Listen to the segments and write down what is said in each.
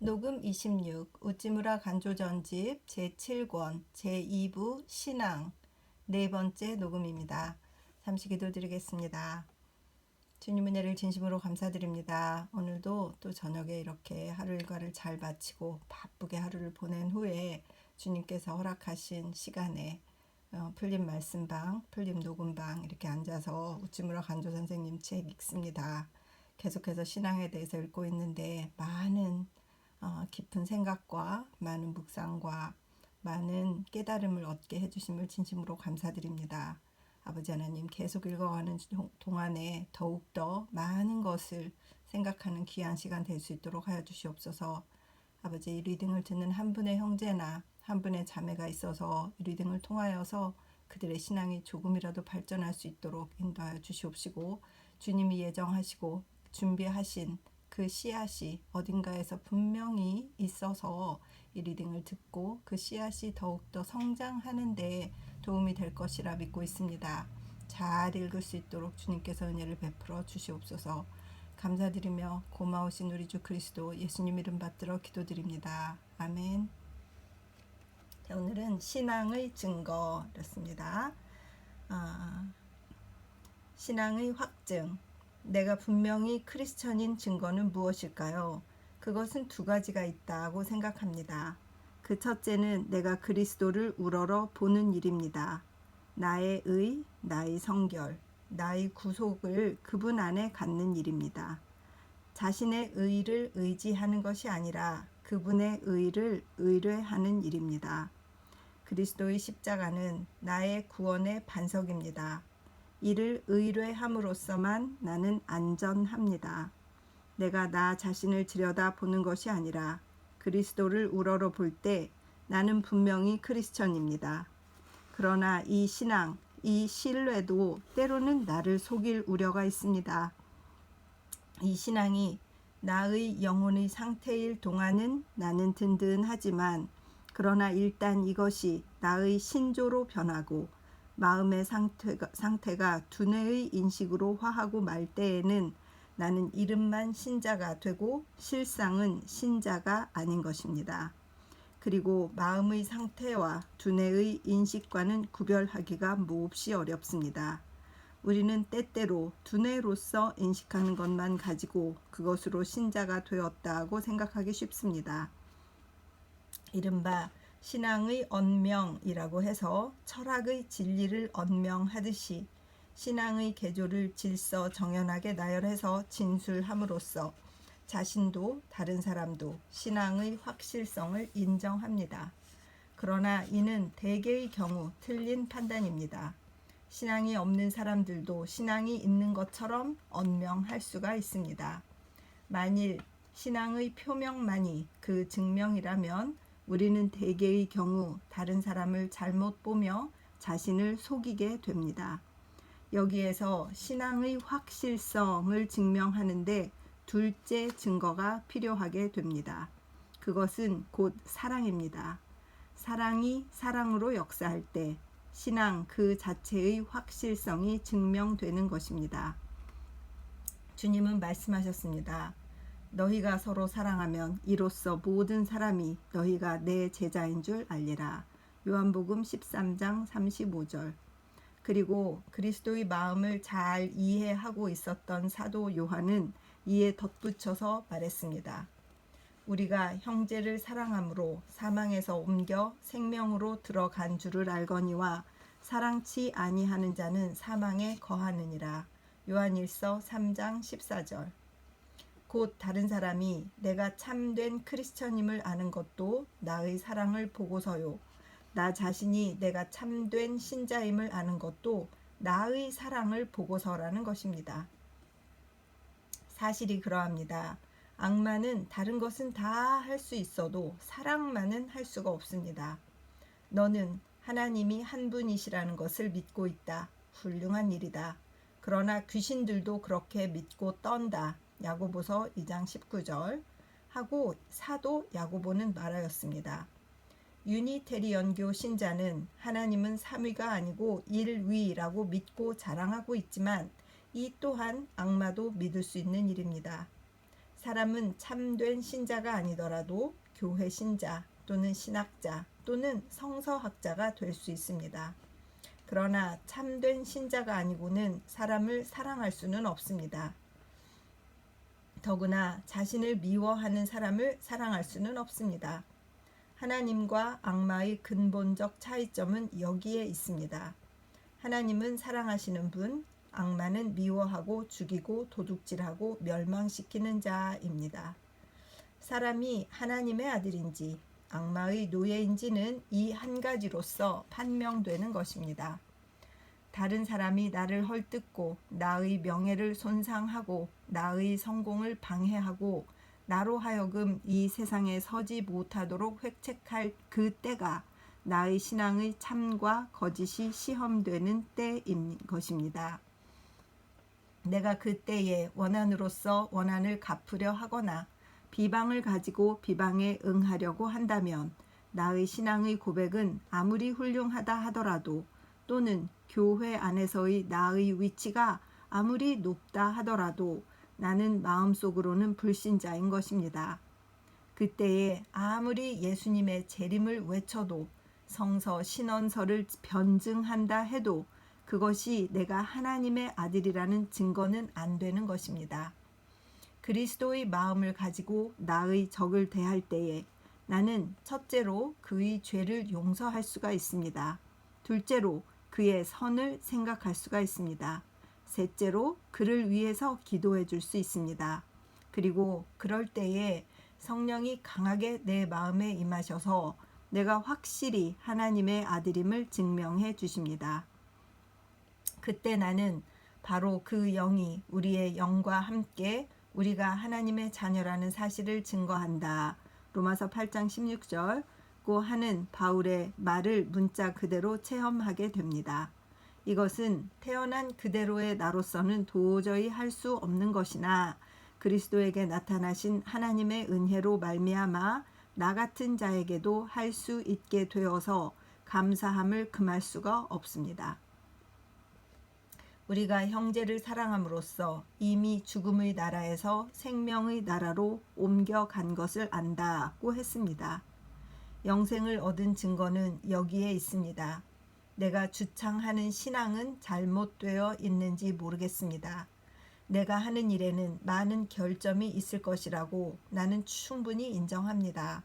녹음 26 우찌무라 간조전집 제7권 제2부 신앙 네 번째 녹음입니다. 잠시 기도드리겠습니다. 주님 은혜를 진심으로 감사드립니다. 오늘도 또 저녁에 이렇게 하루 일과를 잘 마치고 바쁘게 하루를 보낸 후에 주님께서 허락하신 시간에 풀림 말씀방, 풀림 녹음방 이렇게 앉아서 우찌무라 간조 선생님 책 읽습니다. 계속해서 신앙에 대해서 읽고 있는데 많은 깊은 생각과 많은 묵상과 많은 깨달음을 얻게 해주심을 진심으로 감사드립니다. 아버지 하나님, 계속 읽어가는 동안에 더욱더 많은 것을 생각하는 귀한 시간 될 수 있도록 하여 주시옵소서. 아버지, 이 리딩을 듣는 한 분의 형제나 한 분의 자매가 있어서 이 리딩을 통하여서 그들의 신앙이 조금이라도 발전할 수 있도록 인도하여 주시옵시고, 주님이 예정하시고 준비하신 그 씨앗이 어딘가에서 분명히 있어서 이 리딩을 듣고 그 씨앗이 더욱더 성장하는 데 도움이 될 것이라 믿고 있습니다. 잘 읽을 수 있도록 주님께서 은혜를 베풀어 주시옵소서. 감사드리며 고마우신 우리 주 그리스도 예수님 이름 받들어 기도드립니다. 아멘. 자, 오늘은 신앙의 증거였습니다. 신앙의 확증. 내가 분명히 크리스천인 증거는 무엇일까요? 그것은 두 가지가 있다고 생각합니다. 그 첫째는 내가 그리스도를 우러러 보는 일입니다. 나의 의, 나의 성결, 나의 구속을 그분 안에 갖는 일입니다. 자신의 의를 의지하는 것이 아니라 그분의 의를 의뢰하는 일입니다. 그리스도의 십자가는 나의 구원의 반석입니다. 이를 의뢰함으로써만 나는 안전합니다. 내가 나 자신을 들여다보는 것이 아니라 그리스도를 우러러 볼 때 나는 분명히 크리스천입니다. 그러나 이 신앙, 이 신뢰도 때로는 나를 속일 우려가 있습니다. 이 신앙이 나의 영혼의 상태일 동안은 나는 든든하지만 그러나 일단 이것이 나의 신조로 변하고 마음의 상태가 두뇌의 인식으로 화하고 말 때에는 나는 이름만 신자가 되고 실상은 신자가 아닌 것입니다. 그리고 마음의 상태와 두뇌의 인식과는 구별하기가 몹시 어렵습니다. 우리는 때때로 두뇌로서 인식하는 것만 가지고 그것으로 신자가 되었다고 생각하기 쉽습니다. 이른바 신앙의 언명이라고 해서 철학의 진리를 언명하듯이 신앙의 개조를 질서 정연하게 나열해서 진술함으로써 자신도 다른 사람도 신앙의 확실성을 인정합니다. 그러나 이는 대개의 경우 틀린 판단입니다. 신앙이 없는 사람들도 신앙이 있는 것처럼 언명할 수가 있습니다. 만일 신앙의 표명만이 그 증명이라면 우리는 대개의 경우 다른 사람을 잘못 보며 자신을 속이게 됩니다. 여기에서 신앙의 확실성을 증명하는데 둘째 증거가 필요하게 됩니다. 그것은 곧 사랑입니다. 사랑이 사랑으로 역사할 때 신앙 그 자체의 확실성이 증명되는 것입니다. 주님은 말씀하셨습니다. 너희가 서로 사랑하면 이로써 모든 사람이 너희가 내 제자인 줄 알리라. 요한복음 13장 35절. 그리고 그리스도의 마음을 잘 이해하고 있었던 사도 요한은 이에 덧붙여서 말했습니다. 우리가 형제를 사랑함으로 사망에서 옮겨 생명으로 들어간 줄을 알거니와 사랑치 아니하는 자는 사망에 거하느니라. 요한일서 3장 14절. 곧 다른 사람이 내가 참된 크리스천임을 아는 것도 나의 사랑을 보고서요. 나 자신이 내가 참된 신자임을 아는 것도 나의 사랑을 보고서라는 것입니다. 사실이 그러합니다. 악마는 다른 것은 다 할 수 있어도 사랑만은 할 수가 없습니다. 너는 하나님이 한 분이시라는 것을 믿고 있다. 훌륭한 일이다. 그러나 귀신들도 그렇게 믿고 떤다. 야고보서 2장 19절 하고 사도 야고보는 말하였습니다. 유니테리언교 신자는 하나님은 삼위가 아니고 일위라고 믿고 자랑하고 있지만 이 또한 악마도 믿을 수 있는 일입니다. 사람은 참된 신자가 아니더라도 교회 신자 또는 신학자 또는 성서학자가 될 수 있습니다. 그러나 참된 신자가 아니고는 사람을 사랑할 수는 없습니다. 더구나 자신을 미워하는 사람을 사랑할 수는 없습니다. 하나님과 악마의 근본적 차이점은 여기에 있습니다. 하나님은 사랑하시는 분, 악마는 미워하고 죽이고 도둑질하고 멸망시키는 자입니다. 사람이 하나님의 아들인지 악마의 노예인지는 이 한 가지로서 판명되는 것입니다. 다른 사람이 나를 헐뜯고 나의 명예를 손상하고 나의 성공을 방해하고 나로 하여금 이 세상에 서지 못하도록 획책할 그 때가 나의 신앙의 참과 거짓이 시험되는 때인 것입니다. 내가 그 때에 원한으로서 원한을 갚으려 하거나 비방을 가지고 비방에 응하려고 한다면 나의 신앙의 고백은 아무리 훌륭하다 하더라도 또는 교회 안에서의 나의 위치가 아무리 높다 하더라도 나는 마음속으로는 불신자인 것입니다. 그때에 아무리 예수님의 재림을 외쳐도 성서 신언서를 변증한다 해도 그것이 내가 하나님의 아들이라는 증거는 안 되는 것입니다. 그리스도의 마음을 가지고 나의 적을 대할 때에 나는 첫째로 그의 죄를 용서할 수가 있습니다. 둘째로 그의 선을 생각할 수가 있습니다. 셋째로 그를 위해서 기도해 줄 수 있습니다. 그리고 그럴 때에 성령이 강하게 내 마음에 임하셔서 내가 확실히 하나님의 아들임을 증명해 주십니다. 그때 나는 바로 그 영이 우리의 영과 함께 우리가 하나님의 자녀라는 사실을 증거한다. 로마서 8장 16절 고 하는 바울의 말을 문자 그대로 체험하게 됩니다. 이것은 태어난 그대로의 나로서는 도저히 할 수 없는 것이나 그리스도에게 나타나신 하나님의 은혜로 말미암아 나 같은 자에게도 할 수 있게 되어서 감사함을 금할 수가 없습니다. 우리가 형제를 사랑함으로써 이미 죽음의 나라에서 생명의 나라로 옮겨간 것을 안다고 했습니다. 영생을 얻은 증거는 여기에 있습니다. 내가 주창하는 신앙은 잘못되어 있는지 모르겠습니다. 내가 하는 일에는 많은 결점이 있을 것이라고 나는 충분히 인정합니다.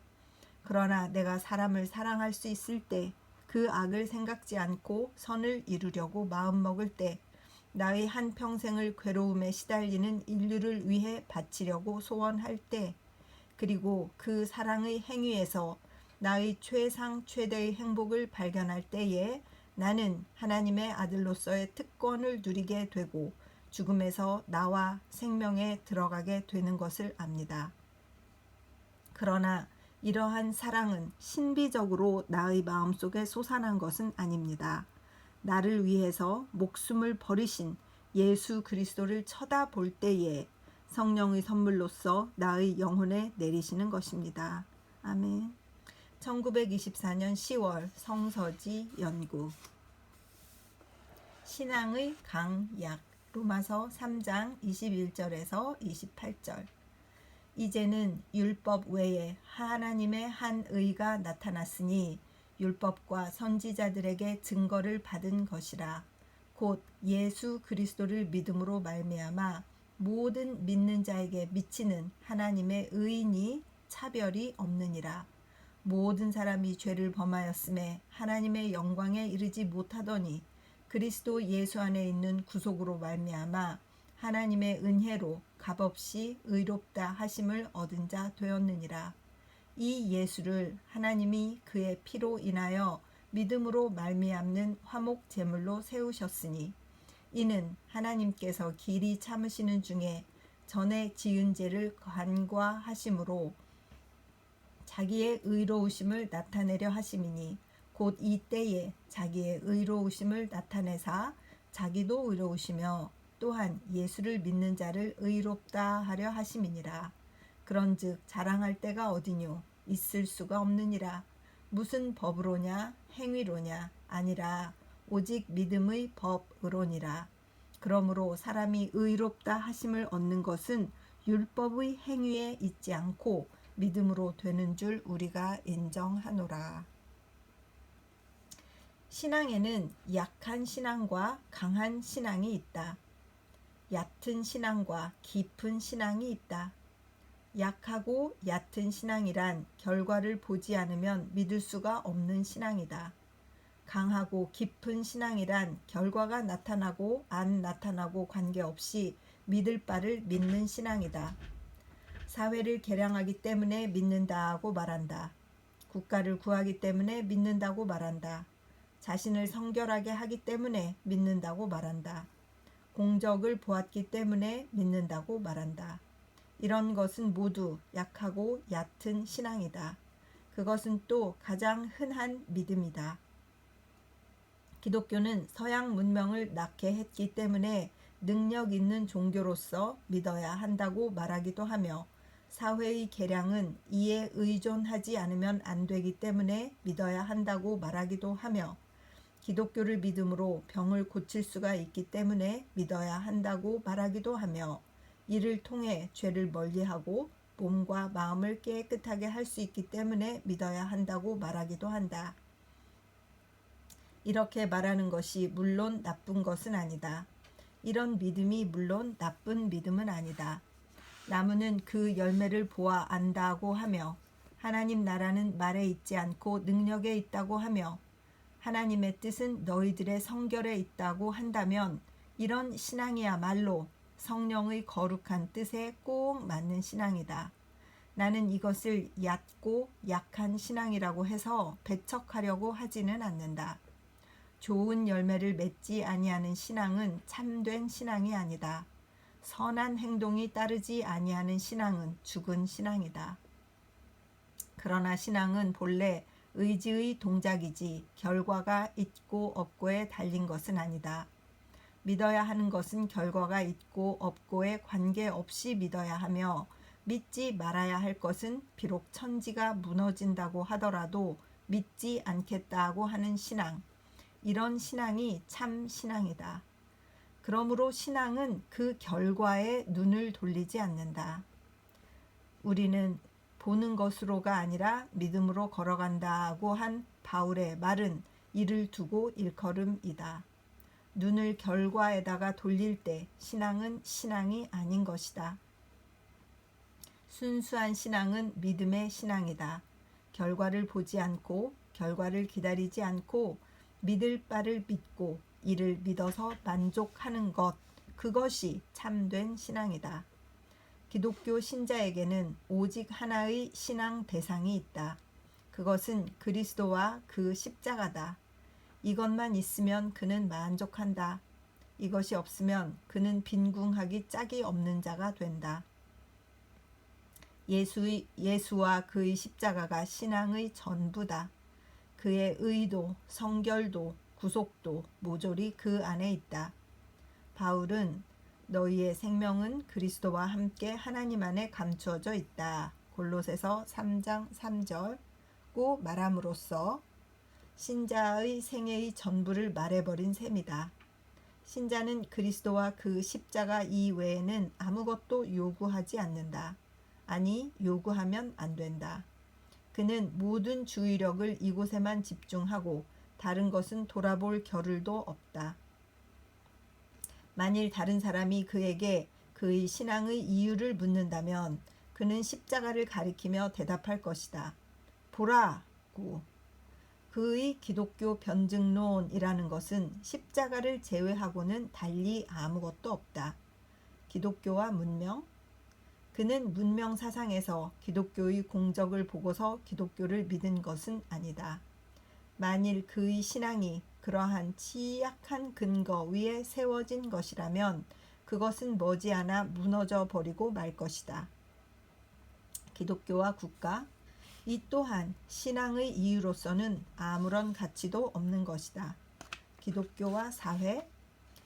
그러나 내가 사람을 사랑할 수 있을 때, 그 악을 생각지 않고 선을 이루려고 마음먹을 때, 나의 한평생을 괴로움에 시달리는 인류를 위해 바치려고 소원할 때, 그리고 그 사랑의 행위에서 나의 최상 최대의 행복을 발견할 때에 나는 하나님의 아들로서의 특권을 누리게 되고 죽음에서 나와 생명에 들어가게 되는 것을 압니다. 그러나 이러한 사랑은 신비적으로 나의 마음속에 솟아난 것은 아닙니다. 나를 위해서 목숨을 버리신 예수 그리스도를 쳐다볼 때에 성령의 선물로서 나의 영혼에 내리시는 것입니다. 아멘. 1924년 10월 성서지 연구 신앙의 강약 로마서 3장 21절에서 28절 이제는 율법 외에 하나님의 한 의가 나타났으니 율법과 선지자들에게 증거를 받은 것이라 곧 예수 그리스도를 믿음으로 말미암아 모든 믿는 자에게 미치는 하나님의 의인이 차별이 없느니라. 모든 사람이 죄를 범하였음에 하나님의 영광에 이르지 못하더니 그리스도 예수 안에 있는 구속으로 말미암아 하나님의 은혜로 값없이 의롭다 하심을 얻은 자 되었느니라. 이 예수를 하나님이 그의 피로 인하여 믿음으로 말미암는 화목 제물로 세우셨으니 이는 하나님께서 길이 참으시는 중에 전에 지은 죄를 간과하심으로 자기의 의로우심을 나타내려 하심이니 곧 이 때에 자기의 의로우심을 나타내사 자기도 의로우시며 또한 예수를 믿는 자를 의롭다 하려 하심이니라. 그런즉 자랑할 때가 어디뇨? 있을 수가 없느니라. 무슨 법으로냐? 행위로냐? 아니라 오직 믿음의 법으로니라. 그러므로 사람이 의롭다 하심을 얻는 것은 율법의 행위에 있지 않고 믿음으로 되는 줄 우리가 인정하노라. 신앙에는 약한 신앙과 강한 신앙이 있다. 얕은 신앙과 깊은 신앙이 있다. 약하고 얕은 신앙이란 결과를 보지 않으면 믿을 수가 없는 신앙이다. 강하고 깊은 신앙이란 결과가 나타나고 안 나타나고 관계없이 믿을 바를 믿는 신앙이다. 사회를 개량하기 때문에 믿는다고 말한다. 국가를 구하기 때문에 믿는다고 말한다. 자신을 성결하게 하기 때문에 믿는다고 말한다. 공적을 보았기 때문에 믿는다고 말한다. 이런 것은 모두 약하고 얕은 신앙이다. 그것은 또 가장 흔한 믿음이다. 기독교는 서양 문명을 낳게 했기 때문에 능력 있는 종교로서 믿어야 한다고 말하기도 하며, 사회의 개량은 이에 의존하지 않으면 안 되기 때문에 믿어야 한다고 말하기도 하며, 기독교를 믿음으로 병을 고칠 수가 있기 때문에 믿어야 한다고 말하기도 하며, 이를 통해 죄를 멀리하고 몸과 마음을 깨끗하게 할 수 있기 때문에 믿어야 한다고 말하기도 한다. 이렇게 말하는 것이 물론 나쁜 것은 아니다. 이런 믿음이 물론 나쁜 믿음은 아니다. 나무는 그 열매를 보아 안다고 하며, 하나님 나라는 말에 있지 않고 능력에 있다고 하며, 하나님의 뜻은 너희들의 성결에 있다고 한다면, 이런 신앙이야말로 성령의 거룩한 뜻에 꼭 맞는 신앙이다. 나는 이것을 얕고 약한 신앙이라고 해서 배척하려고 하지는 않는다. 좋은 열매를 맺지 아니하는 신앙은 참된 신앙이 아니다. 선한 행동이 따르지 아니하는 신앙은 죽은 신앙이다. 그러나 신앙은 본래 의지의 동작이지 결과가 있고 없고에 달린 것은 아니다. 믿어야 하는 것은 결과가 있고 없고에 관계없이 믿어야 하며, 믿지 말아야 할 것은 비록 천지가 무너진다고 하더라도 믿지 않겠다고 하는 신앙, 이런 신앙이 참 신앙이다. 그러므로 신앙은 그 결과에 눈을 돌리지 않는다. 우리는 보는 것으로가 아니라 믿음으로 걸어간다고 한 바울의 말은 이를 두고 일컬음이다. 눈을 결과에다가 돌릴 때 신앙은 신앙이 아닌 것이다. 순수한 신앙은 믿음의 신앙이다. 결과를 보지 않고 결과를 기다리지 않고 믿을 바를 믿고 이를 믿어서 만족하는 것, 그것이 참된 신앙이다. 기독교 신자에게는 오직 하나의 신앙 대상이 있다. 그것은 그리스도와 그 십자가다. 이것만 있으면 그는 만족한다. 이것이 없으면 그는 빈궁하기 짝이 없는 자가 된다. 예수와 그의 십자가가 신앙의 전부다. 그의 의도, 성결도, 구속도 모조리 그 안에 있다. 바울은 너희의 생명은 그리스도와 함께 하나님 안에 감추어져 있다. 골로새서 3장 3절고 말함으로써 신자의 생애의 전부를 말해버린 셈이다. 신자는 그리스도와 그 십자가 이외에는 아무것도 요구하지 않는다. 아니, 요구하면 안 된다. 그는 모든 주의력을 이곳에만 집중하고 다른 것은 돌아볼 겨를도 없다. 만일 다른 사람이 그에게 그의 신앙의 이유를 묻는다면 그는 십자가를 가리키며 대답할 것이다. 보라고. 그의 기독교 변증론이라는 것은 십자가를 제외하고는 달리 아무것도 없다. 기독교와 문명? 그는 문명 사상에서 기독교의 공적을 보고서 기독교를 믿은 것은 아니다. 만일 그의 신앙이 그러한 취약한 근거 위에 세워진 것이라면 그것은 머지않아 무너져 버리고 말 것이다. 기독교와 국가, 이 또한 신앙의 이유로서는 아무런 가치도 없는 것이다. 기독교와 사회,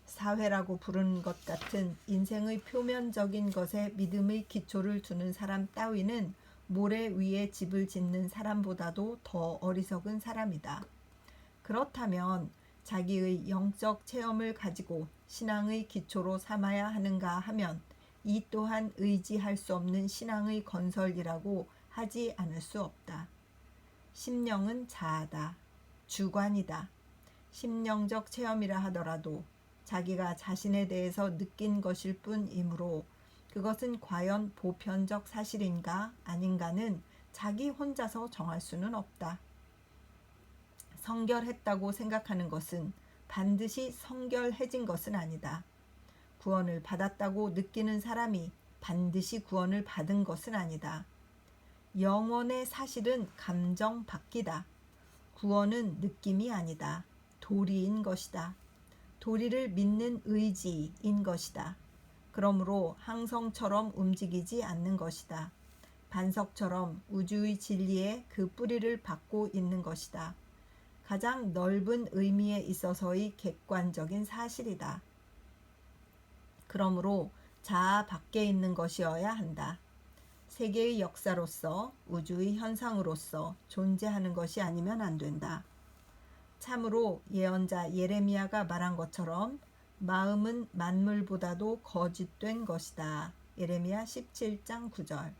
사회라고 부르는 것 같은 인생의 표면적인 것에 믿음의 기초를 두는 사람 따위는 모래 위에 집을 짓는 사람보다도 더 어리석은 사람이다. 그렇다면 자기의 영적 체험을 가지고 신앙의 기초로 삼아야 하는가 하면 이 또한 의지할 수 없는 신앙의 건설이라고 하지 않을 수 없다. 심령은 자아다. 주관이다. 심령적 체험이라 하더라도 자기가 자신에 대해서 느낀 것일 뿐이므로 그것은 과연 보편적 사실인가 아닌가는 자기 혼자서 정할 수는 없다. 성결했다고 생각하는 것은 반드시 성결해진 것은 아니다. 구원을 받았다고 느끼는 사람이 반드시 구원을 받은 것은 아니다. 영원의 사실은 감정 밖이다. 구원은 느낌이 아니다. 도리인 것이다. 도리를 믿는 의지인 것이다. 그러므로 항성처럼 움직이지 않는 것이다. 반석처럼 우주의 진리에 그 뿌리를 받고 있는 것이다. 가장 넓은 의미에 있어서의 객관적인 사실이다. 그러므로 자아 밖에 있는 것이어야 한다. 세계의 역사로서 우주의 현상으로서 존재하는 것이 아니면 안 된다. 참으로 예언자 예레미야가 말한 것처럼 마음은 만물보다도 거짓된 것이다. 예레미야 17장 9절.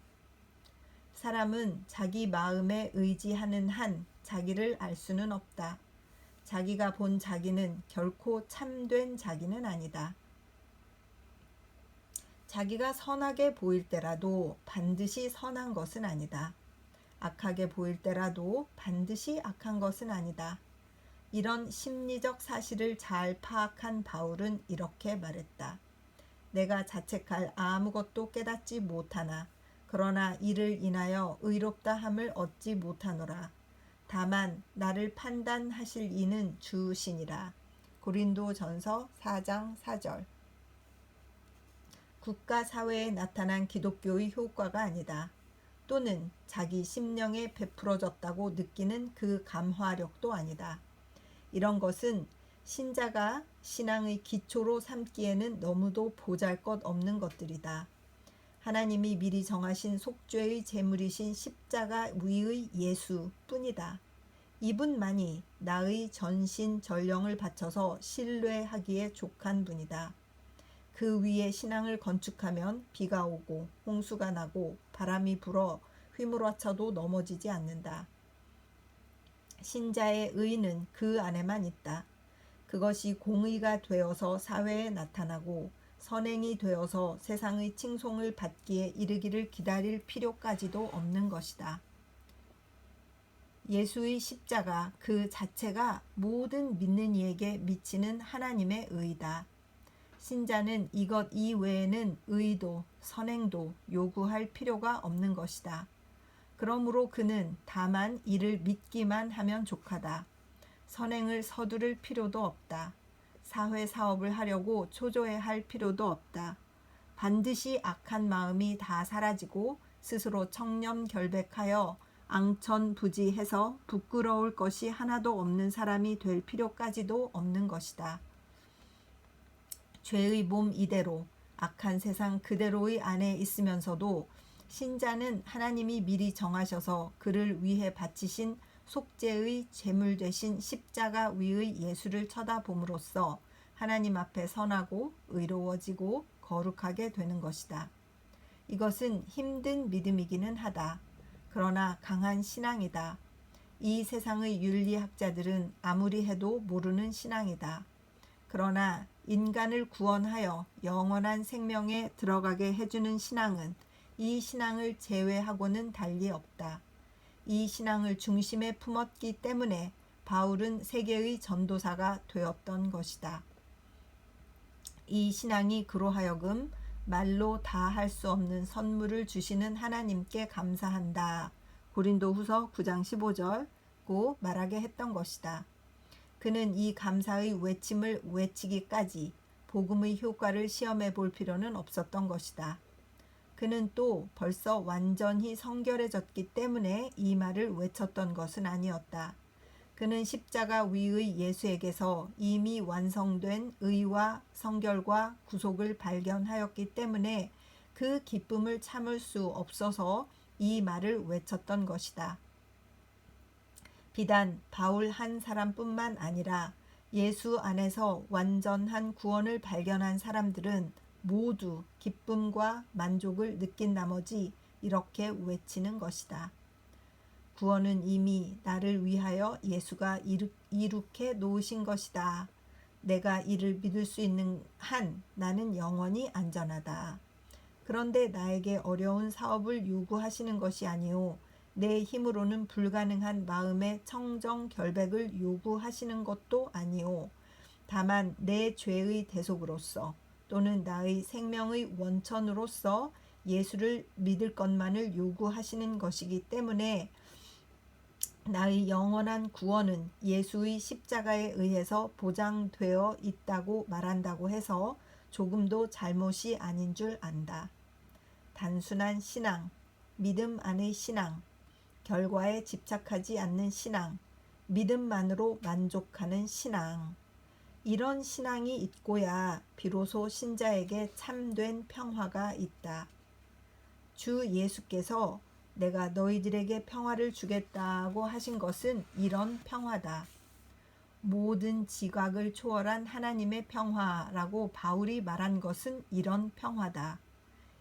사람은 자기 마음에 의지하는 한 자기를 알 수는 없다. 자기가 본 자기는 결코 참된 자기는 아니다. 자기가 선하게 보일 때라도 반드시 선한 것은 아니다. 악하게 보일 때라도 반드시 악한 것은 아니다. 이런 심리적 사실을 잘 파악한 바울은 이렇게 말했다. 내가 자책할 아무것도 깨닫지 못하나 그러나 이를 인하여 의롭다 함을 얻지 못하노라. 다만 나를 판단하실 이는 주시니라. 고린도전서 4장 4절. 국가 사회에 나타난 기독교의 효과가 아니다. 또는 자기 심령에 베풀어졌다고 느끼는 그 감화력도 아니다. 이런 것은 신자가 신앙의 기초로 삼기에는 너무도 보잘것없는 것들이다. 하나님이 미리 정하신 속죄의 제물이신 십자가 위의 예수뿐이다. 이분만이 나의 전신 전령을 바쳐서 신뢰하기에 족한 분이다. 그 위에 신앙을 건축하면 비가 오고 홍수가 나고 바람이 불어 휘몰아쳐도 넘어지지 않는다. 신자의 의는 그 안에만 있다. 그것이 공의가 되어서 사회에 나타나고 선행이 되어서 세상의 칭송을 받기에 이르기를 기다릴 필요까지도 없는 것이다. 예수의 십자가 그 자체가 모든 믿는 이에게 미치는 하나님의 의다. 신자는 이것 이외에는 의도, 선행도 요구할 필요가 없는 것이다. 그러므로 그는 다만 이를 믿기만 하면 족하다. 선행을 서두를 필요도 없다. 사회 사업을 하려고 초조해 할 필요도 없다. 반드시 악한 마음이 다 사라지고 스스로 청렴결백하여 앙천부지해서 부끄러울 것이 하나도 없는 사람이 될 필요까지도 없는 것이다. 죄의 몸 이대로 악한 세상 그대로의 안에 있으면서도 신자는 하나님이 미리 정하셔서 그를 위해 바치신 속죄의 제물 되신 십자가 위의 예수를 쳐다봄으로써 하나님 앞에 선하고 의로워지고 거룩하게 되는 것이다. 이것은 힘든 믿음이기는 하다. 그러나 강한 신앙이다. 이 세상의 윤리학자들은 아무리 해도 모르는 신앙이다. 그러나 인간을 구원하여 영원한 생명에 들어가게 해주는 신앙은 이 신앙을 제외하고는 달리 없다. 이 신앙을 중심에 품었기 때문에 바울은 세계의 전도사가 되었던 것이다. 이 신앙이 그로 하여금 말로 다 할 수 없는 선물을 주시는 하나님께 감사한다. 고린도후서 9장 15절고 말하게 했던 것이다. 그는 이 감사의 외침을 외치기까지 복음의 효과를 시험해 볼 필요는 없었던 것이다. 그는 또 벌써 완전히 성결해졌기 때문에 이 말을 외쳤던 것은 아니었다. 그는 십자가 위의 예수에게서 이미 완성된 의와 성결과 구속을 발견하였기 때문에 그 기쁨을 참을 수 없어서 이 말을 외쳤던 것이다. 비단 바울 한 사람뿐만 아니라 예수 안에서 완전한 구원을 발견한 사람들은 모두 기쁨과 만족을 느낀 나머지 이렇게 외치는 것이다. 구원은 이미 나를 위하여 예수가 이룩해 놓으신 것이다. 내가 이를 믿을 수 있는 한 나는 영원히 안전하다. 그런데 나에게 어려운 사업을 요구하시는 것이 아니오 내 힘으로는 불가능한 마음의 청정 결백을 요구하시는 것도 아니오 다만 내 죄의 대속으로서 또는 나의 생명의 원천으로서 예수를 믿을 것만을 요구하시는 것이기 때문에 나의 영원한 구원은 예수의 십자가에 의해서 보장되어 있다고 말한다고 해서 조금도 잘못이 아닌 줄 안다. 단순한 신앙, 믿음 안의 신앙, 결과에 집착하지 않는 신앙, 믿음만으로 만족하는 신앙. 이런 신앙이 있고야 비로소 신자에게 참된 평화가 있다. 주 예수께서 내가 너희들에게 평화를 주겠다고 하신 것은 이런 평화다. 모든 지각을 초월한 하나님의 평화라고 바울이 말한 것은 이런 평화다.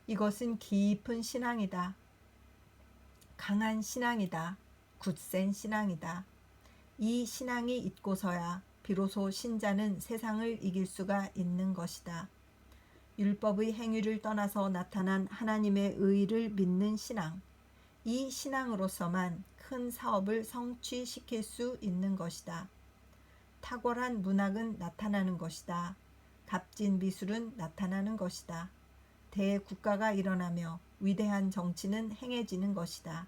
이것은 깊은 신앙이다. 강한 신앙이다. 굳센 신앙이다. 이 신앙이 있고서야 비로소 신자는 세상을 이길 수가 있는 것이다. 율법의 행위를 떠나서 나타난 하나님의 의를 믿는 신앙. 이 신앙으로서만 큰 사업을 성취시킬 수 있는 것이다. 탁월한 문학은 나타나는 것이다. 값진 미술은 나타나는 것이다. 대국가가 일어나며 위대한 정치는 행해지는 것이다.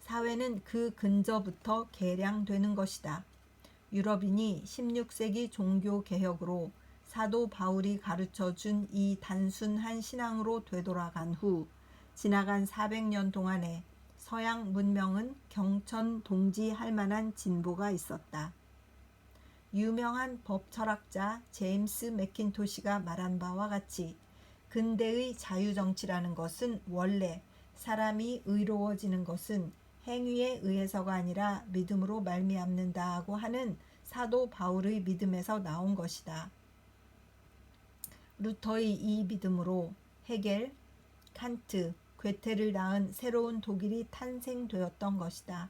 사회는 그 근저부터 개량되는 것이다. 유럽인이 16세기 종교개혁으로 사도 바울이 가르쳐준 이 단순한 신앙으로 되돌아간 후 지나간 400년 동안에 서양 문명은 경천동지할 만한 진보가 있었다. 유명한 법철학자 제임스 맥킨토시가 말한 바와 같이 근대의 자유정치라는 것은 원래 사람이 의로워지는 것은 행위에 의해서가 아니라 믿음으로 말미암는다고 하는 사도 바울의 믿음에서 나온 것이다. 루터의 이 믿음으로 헤겔, 칸트, 괴테를 낳은 새로운 독일이 탄생되었던 것이다.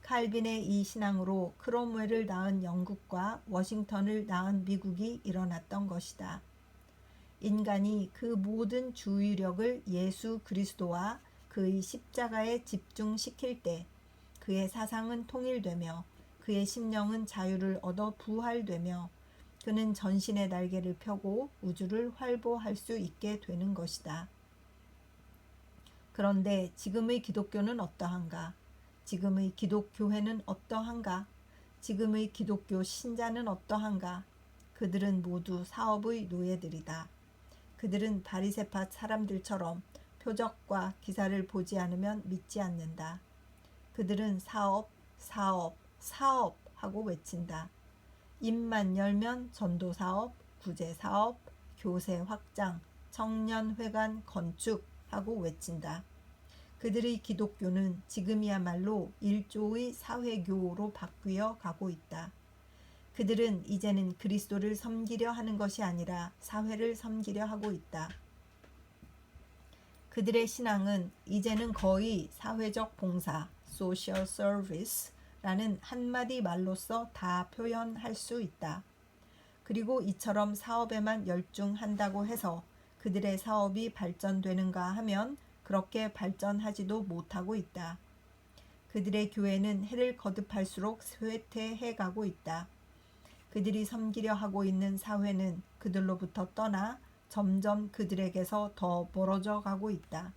칼빈의 이 신앙으로 크롬웰을 낳은 영국과 워싱턴을 낳은 미국이 일어났던 것이다. 인간이 그 모든 주의력을 예수 그리스도와 그의 십자가에 집중시킬 때 그의 사상은 통일되며 그의 심령은 자유를 얻어 부활되며 그는 전신의 날개를 펴고 우주를 활보할 수 있게 되는 것이다. 그런데 지금의 기독교는 어떠한가? 지금의 기독교회는 어떠한가? 지금의 기독교 신자는 어떠한가? 그들은 모두 사업의 노예들이다. 그들은 바리새파 사람들처럼 표적과 기사를 보지 않으면 믿지 않는다. 그들은 사업, 사업, 사업 하고 외친다. 입만 열면 전도사업, 구제사업, 교세 확장, 청년회관 건축 하고 외친다. 그들의 기독교는 지금이야말로 일조의 사회교로 바뀌어 가고 있다. 그들은 이제는 그리스도를 섬기려 하는 것이 아니라 사회를 섬기려 하고 있다. 그들의 신앙은 이제는 거의 사회적 봉사, social service라는 한마디 말로써 다 표현할 수 있다. 그리고 이처럼 사업에만 열중한다고 해서 그들의 사업이 발전되는가 하면 그렇게 발전하지도 못하고 있다. 그들의 교회는 해를 거듭할수록 쇠퇴해 가고 있다. 그들이 섬기려 하고 있는 사회는 그들로부터 떠나 점점 그들에게서 더 멀어져 가고 있다.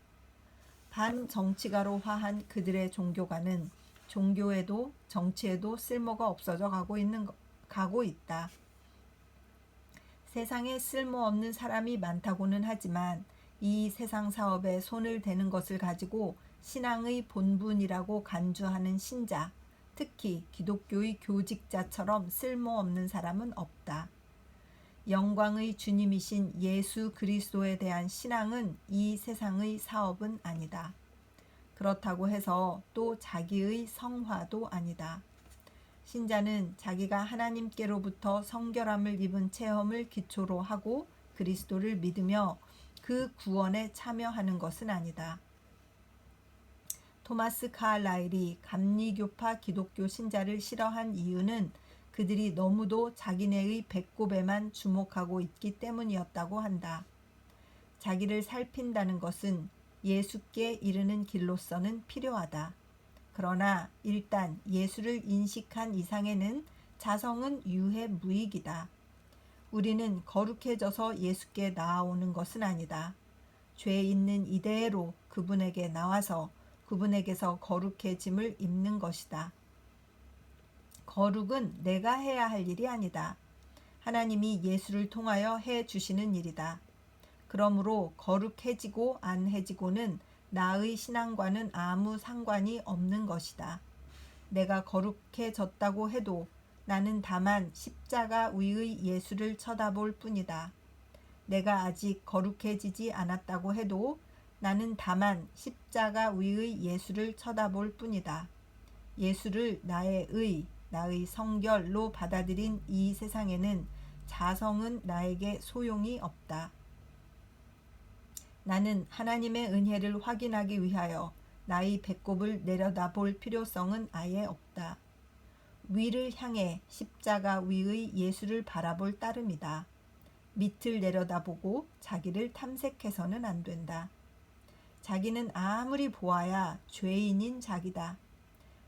반정치가로 화한 그들의 종교가는 종교에도 정치에도 쓸모가 없어져 가고 있다. 세상에 쓸모없는 사람이 많다고는 하지만 이 세상 사업에 손을 대는 것을 가지고 신앙의 본분이라고 간주하는 신자, 특히 기독교의 교직자처럼 쓸모없는 사람은 없다. 영광의 주님이신 예수 그리스도에 대한 신앙은 이 세상의 사업은 아니다. 그렇다고 해서 또 자기의 성화도 아니다. 신자는 자기가 하나님께로부터 성결함을 입은 체험을 기초로 하고 그리스도를 믿으며 그 구원에 참여하는 것은 아니다. 토마스 카알라일이 감리교파 기독교 신자를 싫어한 이유는 그들이 너무도 자기네의 배꼽에만 주목하고 있기 때문이었다고 한다. 자기를 살핀다는 것은 예수께 이르는 길로서는 필요하다. 그러나 일단 예수를 인식한 이상에는 자성은 유해무익이다. 우리는 거룩해져서 예수께 나아오는 것은 아니다. 죄 있는 이대로 그분에게 나와서 그분에게서 거룩해짐을 입는 것이다. 거룩은 내가 해야 할 일이 아니다. 하나님이 예수를 통하여 해 주시는 일이다. 그러므로 거룩해지고 안 해지고는 나의 신앙과는 아무 상관이 없는 것이다. 내가 거룩해졌다고 해도 나는 다만 십자가 위의 예수를 쳐다볼 뿐이다. 내가 아직 거룩해지지 않았다고 해도 나는 다만 십자가 위의 예수를 쳐다볼 뿐이다. 예수를 나의 의, 나의 성결로 받아들인 이 세상에는 자성은 나에게 소용이 없다. 나는 하나님의 은혜를 확인하기 위하여 나의 배꼽을 내려다볼 필요성은 아예 없다. 위를 향해 십자가 위의 예수를 바라볼 따름이다. 밑을 내려다보고 자기를 탐색해서는 안 된다. 자기는 아무리 보아야 죄인인 자기다.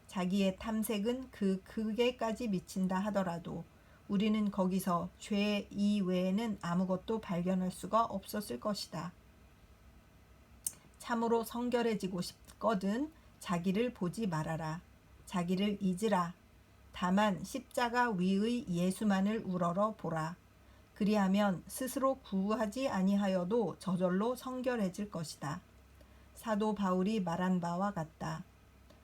자기의 탐색은 그 극에까지 미친다 하더라도 우리는 거기서 죄 이외에는 아무것도 발견할 수가 없었을 것이다. 참으로 성결해지고 싶거든 자기를 보지 말아라. 자기를 잊으라. 다만 십자가 위의 예수만을 우러러 보라. 그리하면 스스로 구하지 아니하여도 저절로 성결해질 것이다. 사도 바울이 말한 바와 같다.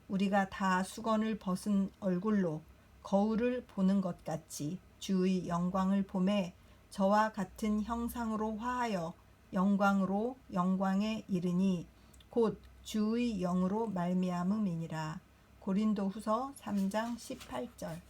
우리가 다 수건을 벗은 얼굴로 거울을 보는 것 같이 주의 영광을 보매 저와 같은 형상으로 화하여 영광으로 영광에 이르니 곧 주의 영으로 말미암음이니라. 고린도후서 3장 18절.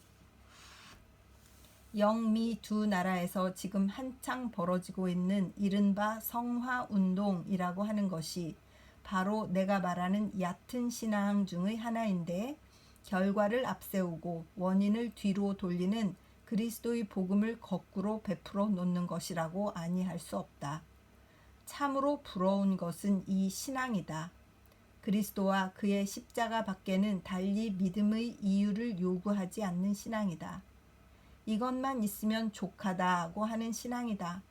영미 두 나라에서 지금 한창 벌어지고 있는 이른바 성화운동이라고 하는 것이 바로 내가 말하는 얕은 신앙 중의 하나인데 결과를 앞세우고 원인을 뒤로 돌리는 그리스도의 복음을 거꾸로 베풀어 놓는 것이라고 아니할 수 없다. 참으로 부러운 것은 이 신앙이다. 그리스도와 그의 십자가 밖에는 달리 믿음의 이유를 요구하지 않는 신앙이다. 이것만 있으면 족하다고 하는 신앙이다.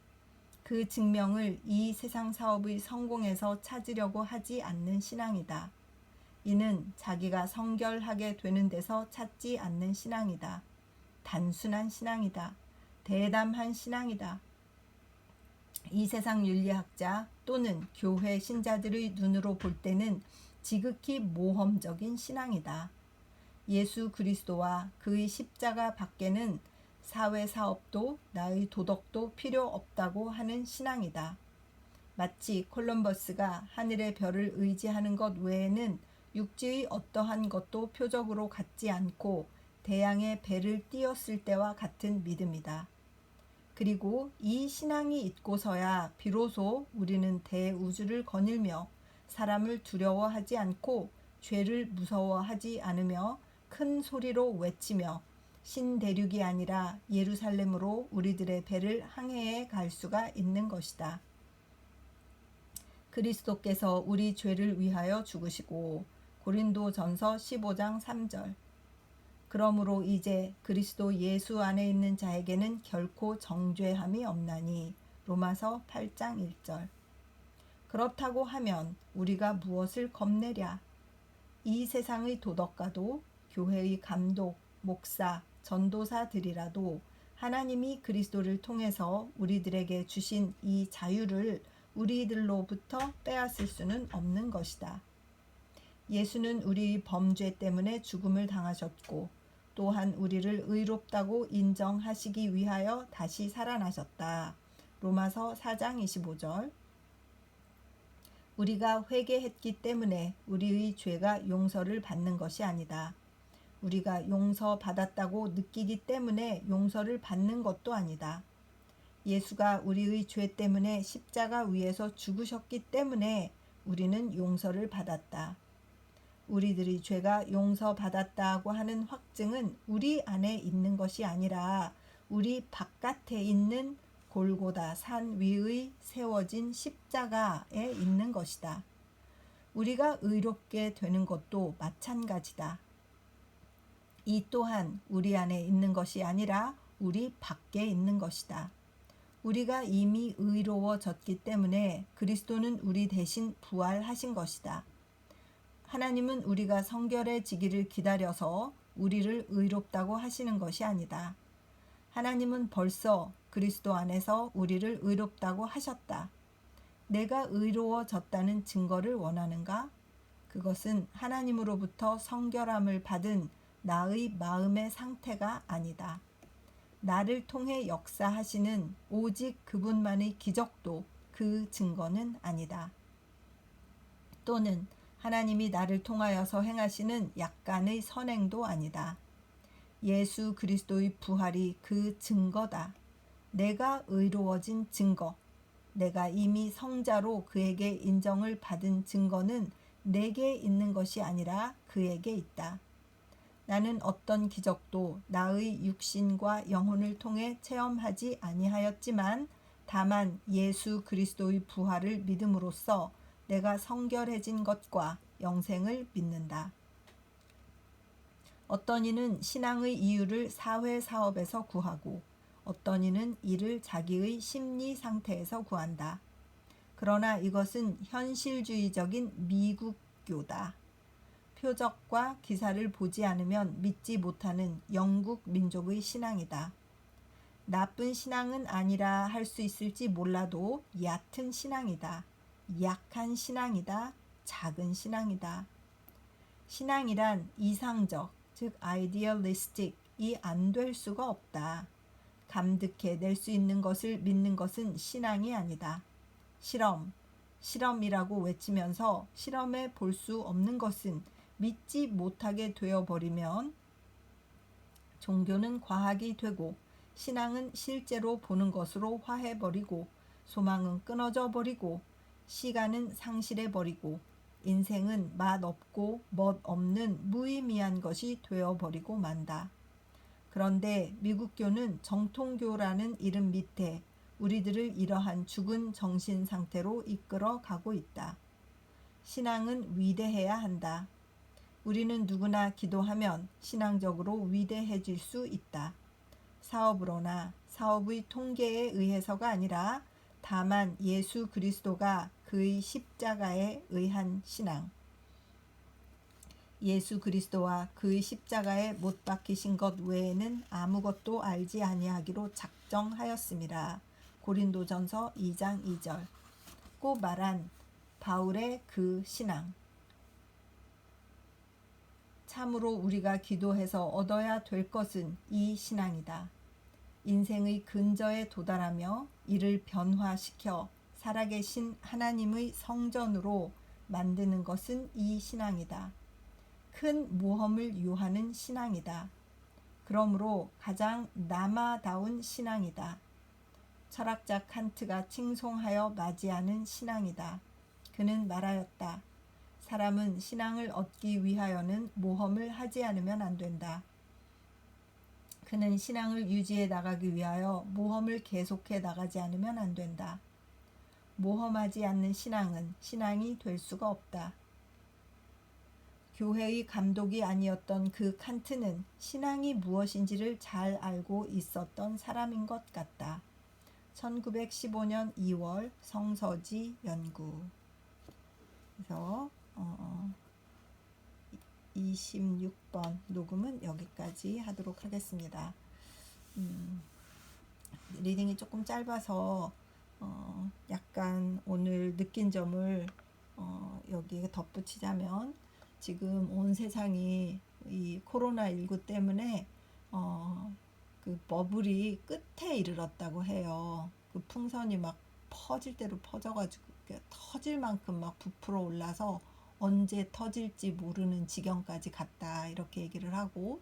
그 증명을 이 세상 사업의 성공에서 찾으려고 하지 않는 신앙이다. 이는 자기가 성결하게 되는 데서 찾지 않는 신앙이다. 단순한 신앙이다. 대담한 신앙이다. 이 세상 윤리학자 또는 교회 신자들의 눈으로 볼 때는 지극히 모험적인 신앙이다. 예수 그리스도와 그의 십자가 밖에는 사회 사업도 나의 도덕도 필요 없다고 하는 신앙이다. 마치 콜럼버스가 하늘의 별을 의지하는 것 외에는 육지의 어떠한 것도 표적으로 갖지 않고 대양의 배를 띄었을 때와 같은 믿음이다. 그리고 이 신앙이 있고서야 비로소 우리는 대우주를 거닐며 사람을 두려워하지 않고 죄를 무서워하지 않으며 큰 소리로 외치며 신대륙이 아니라 예루살렘으로 우리들의 배를 항해해 갈 수가 있는 것이다. 그리스도께서 우리 죄를 위하여 죽으시고 고린도전서 15장 3절. 그러므로 이제 그리스도 예수 안에 있는 자에게는 결코 정죄함이 없나니 로마서 8장 1절. 그렇다고 하면 우리가 무엇을 겁내랴? 이 세상의 도덕가도 교회의 감독, 목사, 전도사들이라도 하나님이 그리스도를 통해서 우리들에게 주신 이 자유를 우리들로부터 빼앗을 수는 없는 것이다. 예수는 우리 범죄 때문에 죽음을 당하셨고 또한 우리를 의롭다고 인정하시기 위하여 다시 살아나셨다. 로마서 4장 25절. 우리가 회개했기 때문에 우리의 죄가 용서를 받는 것이 아니다. 우리가 용서받았다고 느끼기 때문에 용서를 받는 것도 아니다. 예수가 우리의 죄 때문에 십자가 위에서 죽으셨기 때문에 우리는 용서를 받았다. 우리들의 죄가 용서받았다고 하는 확증은 우리 안에 있는 것이 아니라 우리 바깥에 있는 골고다 산 위의 세워진 십자가에 있는 것이다. 우리가 의롭게 되는 것도 마찬가지다. 이 또한 우리 안에 있는 것이 아니라 우리 밖에 있는 것이다. 우리가 이미 의로워졌기 때문에 그리스도는 우리 대신 부활하신 것이다. 하나님은 우리가 성결해지기를 기다려서 우리를 의롭다고 하시는 것이 아니다. 하나님은 벌써 그리스도 안에서 우리를 의롭다고 하셨다. 내가 의로워졌다는 증거를 원하는가? 그것은 하나님으로부터 성결함을 받은 나의 마음의 상태가 아니다. 나를 통해 역사하시는 오직 그분만의 기적도 그 증거는 아니다. 또는 하나님이 나를 통하여서 행하시는 약간의 선행도 아니다. 예수 그리스도의 부활이 그 증거다. 내가 의로워진 증거, 내가 이미 성자로 그에게 인정을 받은 증거는 내게 있는 것이 아니라 그에게 있다. 나는 어떤 기적도 나의 육신과 영혼을 통해 체험하지 아니하였지만 다만 예수 그리스도의 부활을 믿음으로써 내가 성결해진 것과 영생을 믿는다. 어떤 이는 신앙의 이유를 사회 사업에서 구하고 어떤 이는 이를 자기의 심리 상태에서 구한다. 그러나 이것은 현실주의적인 미국교다. 표적과 기사를 보지 않으면 믿지 못하는 영국 민족의 신앙이다. 나쁜 신앙은 아니라 할 수 있을지 몰라도 얕은 신앙이다. 약한 신앙이다. 작은 신앙이다. 신앙이란 이상적, 즉 아이디얼리스틱이 안 될 수가 없다. 감득해 낼 수 있는 것을 믿는 것은 신앙이 아니다. 실험이라고 외치면서 실험해 볼 수 없는 것은 믿지 못하게 되어버리면 종교는 과학이 되고 신앙은 실제로 보는 것으로 화해버리고 소망은 끊어져 버리고 시간은 상실해버리고 인생은 맛없고 멋없는 무의미한 것이 되어버리고 만다. 그런데 미국교는 정통교라는 이름 밑에 우리들을 이러한 죽은 정신 상태로 이끌어 가고 있다. 신앙은 위대해야 한다. 우리는 누구나 기도하면 신앙적으로 위대해질 수 있다. 사업으로나 사업의 통계에 의해서가 아니라 다만 예수 그리스도가 그의 십자가에 의한 신앙. 예수 그리스도와 그의 십자가에 못 박히신 것 외에는 아무것도 알지 아니하기로 작정하였습니다. 고린도전서 2장 2절. 고 말한 바울의 그 신앙. 참으로 우리가 기도해서 얻어야 될 것은 이 신앙이다. 인생의 근저에 도달하며 이를 변화시켜 살아계신 하나님의 성전으로 만드는 것은 이 신앙이다. 큰 모험을 요하는 신앙이다. 그러므로 가장 남아다운 신앙이다. 철학자 칸트가 칭송하여 맞이하는 신앙이다. 그는 말하였다. 사람은 신앙을 얻기 위하여는 모험을 하지 않으면 안 된다. 그는 신앙을 유지해 나가기 위하여 모험을 계속해 나가지 않으면 안 된다. 모험하지 않는 신앙은 신앙이 될 수가 없다. 교회의 감독이 아니었던 그 칸트는 신앙이 무엇인지를 잘 알고 있었던 사람인 것 같다. 1915년 2월 성서지 연구. 그래서 26번 녹음은 여기까지 하도록 하겠습니다. 리딩이 조금 짧아서 약간 오늘 느낀 점을 여기에 덧붙이자면 지금 온 세상이 이 코로나19 때문에 그 버블이 끝에 이르렀다고 해요. 그 풍선이 막 퍼질 대로 퍼져가지고 터질 만큼 막 부풀어 올라서 언제 터질지 모르는 지경까지 갔다 이렇게 얘기를 하고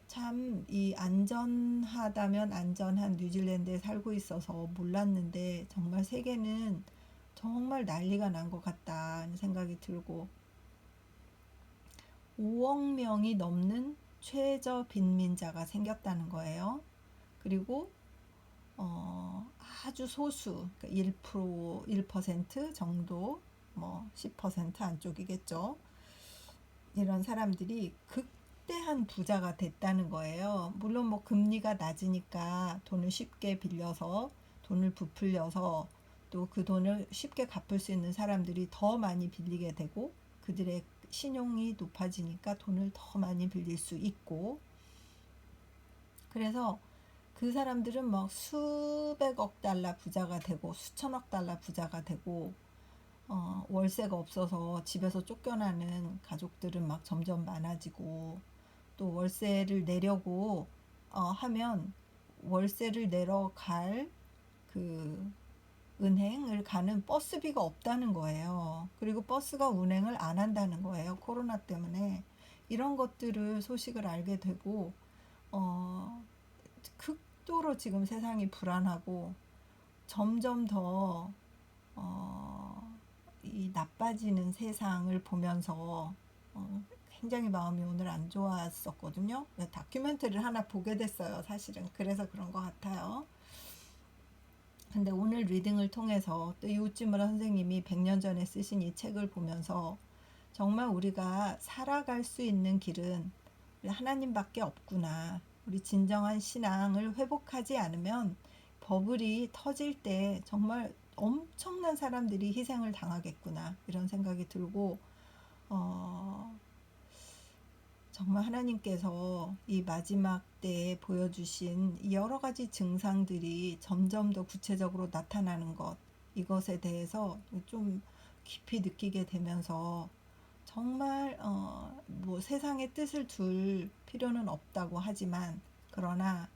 참 이 안전하다면 안전한 뉴질랜드에 살고 있어서 몰랐는데 정말 세계는 정말 난리가 난 것 같다는 생각이 들고 5억 명이 넘는 최저 빈민자가 생겼다는 거예요. 그리고 아주 소수, 그러니까 1% 정도, 뭐 10% 안쪽이겠죠. 이런 사람들이 극대한 부자가 됐다는 거예요. 물론 뭐 금리가 낮으니까 돈을 쉽게 빌려서 돈을 부풀려서 또 그 돈을 쉽게 갚을 수 있는 사람들이 더 많이 빌리게 되고 그들의 신용이 높아지니까 돈을 더 많이 빌릴 수 있고 그래서 그 사람들은 막 수백억 달러 부자가 되고 수천억 달러 부자가 되고 월세가 없어서 집에서 쫓겨나는 가족들은 막 점점 많아지고 또 월세를 내려고 하면 월세를 내러 갈 그 은행을 가는 버스비가 없다는 거예요. 그리고 버스가 운행을 안 한다는 거예요. 코로나 때문에. 이런 것들을 소식을 알게 되고 극도로 지금 세상이 불안하고 점점 더 이 나빠지는 세상을 보면서 굉장히 마음이 오늘 안 좋았었거든요. 다큐멘터리를 하나 보게 됐어요. 사실은 그래서 그런 것 같아요. 근데 오늘 리딩을 통해서 또 이웃지무라 선생님이 100년 전에 쓰신 이 책을 보면서 정말 우리가 살아갈 수 있는 길은 우리 하나님밖에 없구나. 우리 진정한 신앙을 회복하지 않으면 버블이 터질 때 정말 엄청난 사람들이 희생을 당하겠구나 이런 생각이 들고 정말 하나님께서 이 마지막 때에 보여주신 여러 가지 증상들이 점점 더 구체적으로 나타나는 것 이것에 대해서 좀 깊이 느끼게 되면서 정말 뭐 세상의 뜻을 둘 필요는 없다고 하지만 그러나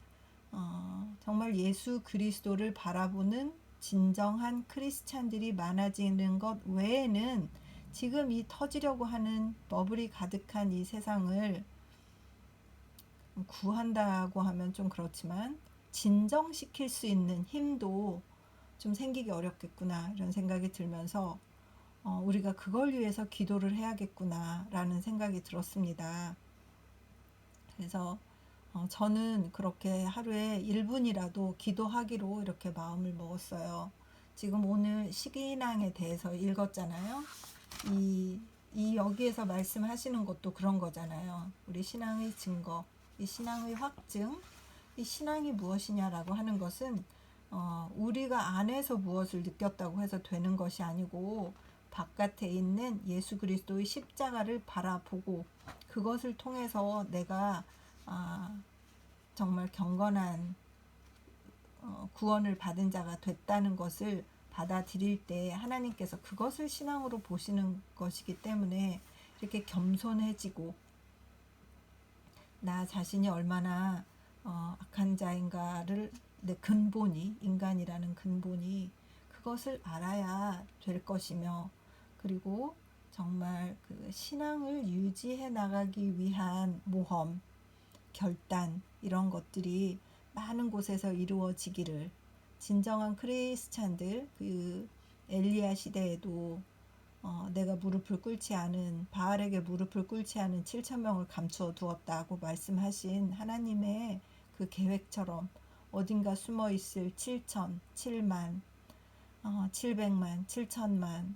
정말 예수 그리스도를 바라보는 진정한 크리스찬들이 많아지는 것 외에는 지금 이 터지려고 하는 버블이 가득한 이 세상을 구한다고 하면 좀 그렇지만 진정시킬 수 있는 힘도 좀 생기기 어렵겠구나 이런 생각이 들면서 우리가 그걸 위해서 기도를 해야겠구나 라는 생각이 들었습니다. 그래서 저는 그렇게 하루에 1분이라도 기도하기로 이렇게 마음을 먹었어요. 지금 오늘 시기인왕에 대해서 읽었잖아요. 이 여기에서 말씀하시는 것도 그런 거잖아요. 우리 신앙의 증거, 이 신앙의 확증, 이 신앙이 무엇이냐라고 하는 것은 우리가 안에서 무엇을 느꼈다고 해서 되는 것이 아니고 바깥에 있는 예수 그리스도의 십자가를 바라보고 그것을 통해서 내가 정말 경건한 구원을 받은 자가 됐다는 것을 받아들일 때 하나님께서 그것을 신앙으로 보시는 것이기 때문에 이렇게 겸손해지고 나 자신이 얼마나 악한 자인가를 내 근본이 인간이라는 근본이 그것을 알아야 될 것이며 그리고 정말 그 신앙을 유지해 나가기 위한 모험, 결단 이런 것들이 많은 곳에서 이루어지기를 진정한 크리스찬들 그 엘리야 시대에도 내가 무릎을 꿇지 않은 바알에게 무릎을 꿇지 않은 7,000명을 감추어 두었다고 말씀하신 하나님의 그 계획처럼 어딘가 숨어 있을 7천, 7만, 700만, 7천만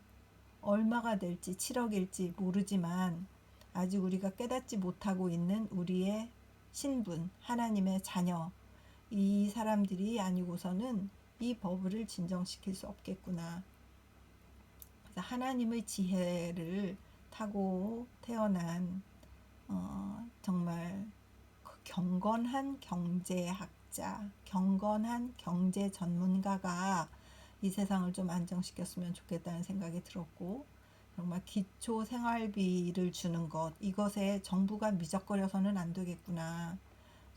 얼마가 될지 7억일지 모르지만 아직 우리가 깨닫지 못하고 있는 우리의 신분, 하나님의 자녀 이 사람들이 아니고서는 이 버블을 진정시킬 수 없겠구나. 그래서 하나님의 지혜를 타고 태어난 정말 경건한 경제학자, 경건한 경제 전문가가 이 세상을 좀 안정시켰으면 좋겠다는 생각이 들었고 정말 기초 생활비를 주는 것 이것에 정부가 미적거려서는 안 되겠구나.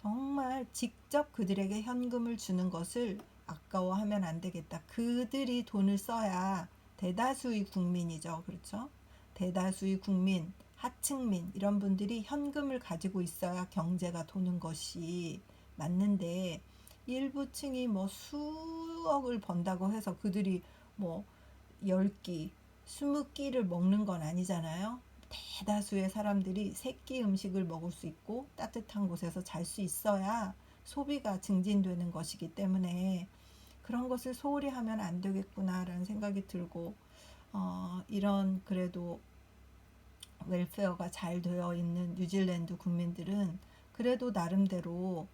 정말 직접 그들에게 현금을 주는 것을 아까워하면 안 되겠다. 그들이 돈을 써야 대다수의 국민이죠. 그렇죠? 대다수의 국민, 하층민 이런 분들이 현금을 가지고 있어야 경제가 도는 것이 맞는데 일부층이 뭐 수억을 번다고 해서 그들이 뭐 10끼, 20끼를 먹는 건 아니잖아요. 대다수의 사람들이 3끼 음식을 먹을 수 있고 따뜻한 곳에서 잘 수 있어야 소비가 증진되는 것이기 때문에 그런 것을 소홀히 하면 안 되겠구나라는 생각이 들고 이런 그래도 웰페어가 잘 되어 있는 뉴질랜드 국민들은 그래도 나름대로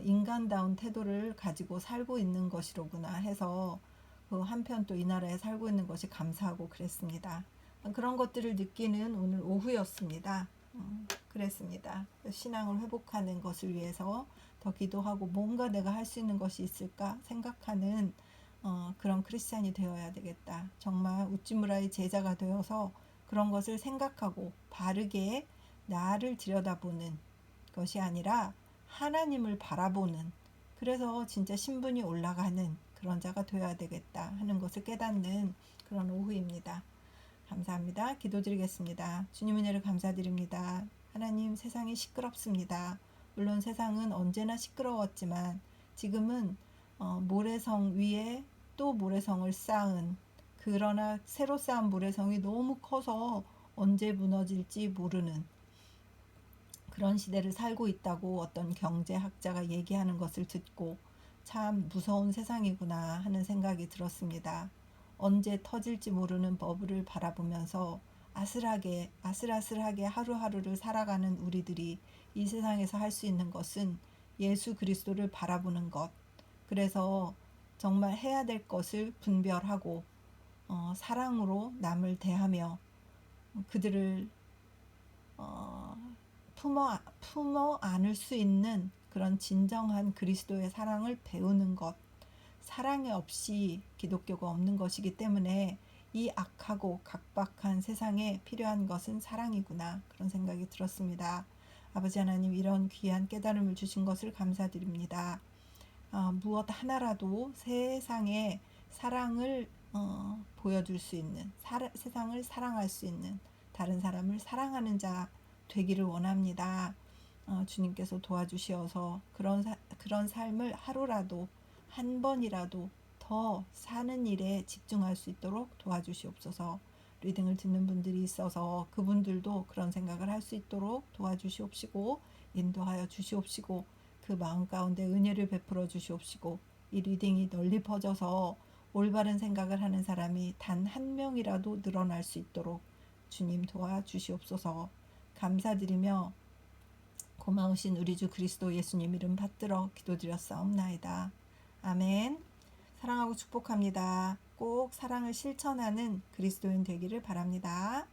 인간다운 태도를 가지고 살고 있는 것이로구나 해서 그 한편 또 이 나라에 살고 있는 것이 감사하고 그랬습니다. 그런 것들을 느끼는 오늘 오후였습니다. 그랬습니다. 신앙을 회복하는 것을 위해서 더 기도하고 뭔가 내가 할 수 있는 것이 있을까 생각하는 그런 크리스찬이 되어야 되겠다. 정말 우찌무라의 제자가 되어서 그런 것을 생각하고 바르게 나를 들여다보는 것이 아니라 하나님을 바라보는, 그래서 진짜 신분이 올라가는 그런 자가 되어야 되겠다 하는 것을 깨닫는 그런 오후입니다. 감사합니다. 기도드리겠습니다. 주님 은혜를 감사드립니다. 하나님, 세상이 시끄럽습니다. 물론 세상은 언제나 시끄러웠지만 지금은 모래성 위에 또 모래성을 쌓은, 그러나 새로 쌓은 모래성이 너무 커서 언제 무너질지 모르는 그런 시대를 살고 있다고 어떤 경제학자가 얘기하는 것을 듣고 참 무서운 세상이구나 하는 생각이 들었습니다. 언제 터질지 모르는 버블을 바라보면서 아슬아슬하게 하루하루를 살아가는 우리들이 이 세상에서 할 수 있는 것은 예수 그리스도를 바라보는 것. 그래서 정말 해야 될 것을 분별하고 사랑으로 남을 대하며 그들을 품어 안을 수 있는 그런 진정한 그리스도의 사랑을 배우는 것. 사랑이 없이 기독교가 없는 것이기 때문에 이 악하고 각박한 세상에 필요한 것은 사랑이구나, 그런 생각이 들었습니다. 아버지 하나님, 이런 귀한 깨달음을 주신 것을 감사드립니다. 무엇 하나라도 세상에 사랑을 보여줄 수 있는, 세상을 사랑할 수 있는, 다른 사람을 사랑하는 자 되기를 원합니다. 주님께서 도와주시어서 그런 삶을 하루라도 한 번이라도 더 사는 일에 집중할 수 있도록 도와주시옵소서. 리딩을 듣는 분들이 있어서 그분들도 그런 생각을 할 수 있도록 도와주시옵시고 인도하여 주시옵시고 그 마음 가운데 은혜를 베풀어 주시옵시고 이 리딩이 널리 퍼져서 올바른 생각을 하는 사람이 단 한 명이라도 늘어날 수 있도록 주님 도와주시옵소서. 감사드리며 고마우신 우리 주 그리스도 예수님 이름 받들어 기도드렸사옵나이다. 아멘. 사랑하고 축복합니다. 꼭 사랑을 실천하는 그리스도인 되기를 바랍니다.